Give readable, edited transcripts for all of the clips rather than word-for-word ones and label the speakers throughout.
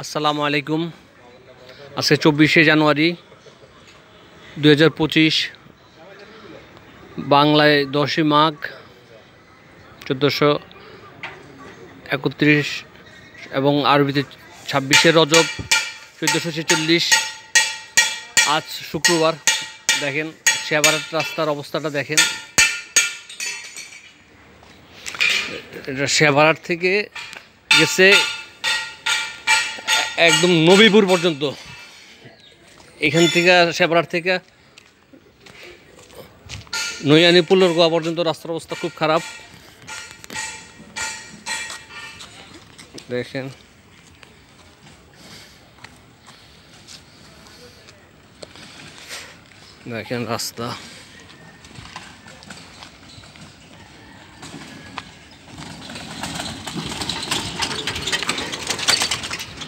Speaker 1: আসসালামু আলাইকুম। আজকে 24শে জানুয়ারি 2025, বাংলায় 10ই মাঘ 1431 এবং আরবিতে 26শে রজব 1446। আজ শুক্রবার। দেখেন শেয়াবাড়ার রাস্তার অবস্থাটা দেখেন। এটা শেয়াবাড়ার থেকে গেছে একদম নবীপুর পর্যন্ত। এখান থেকে শেয়াবাড়ার থেকে নৈয়ানি পুলের গোয়া পর্যন্ত রাস্তার অবস্থা খুব খারাপ। দেখেন দেখেন রাস্তা।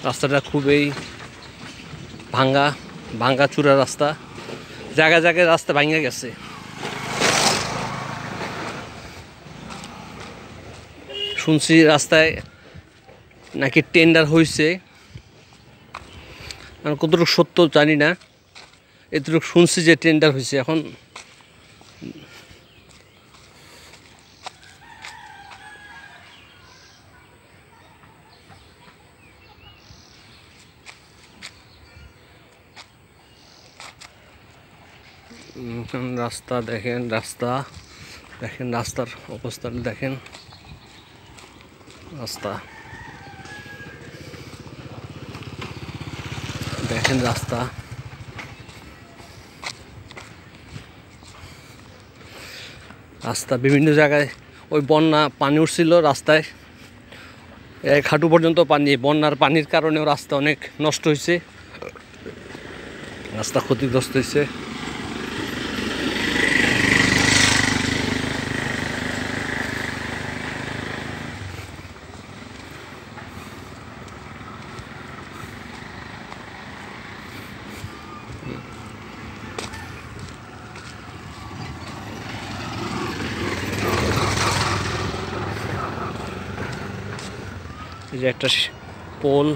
Speaker 1: রাস্তাটা খুবই ভাঙ্গা চূড়া রাস্তা, জায়গায় জায়গায় রাস্তা ভাঙা গেছে। শুনছি রাস্তায় নাকি টেন্ডার হয়েছে, কতটুকু সত্য জানি না, এতটুকু শুনছি যে টেন্ডার হয়েছে। এখন রাস্তা দেখেন, রাস্তার অবস্থান দেখেন। রাস্তা দেখেন, রাস্তা বিভিন্ন জায়গায় ওই বন্যা পানি উঠছিল রাস্তায়, এক হাঁটু পর্যন্ত পানি। বন্যার পানির কারণেও রাস্তা অনেক নষ্ট হয়েছে, রাস্তা ক্ষতিগ্রস্ত হয়েছে। এই যে একটা পোল।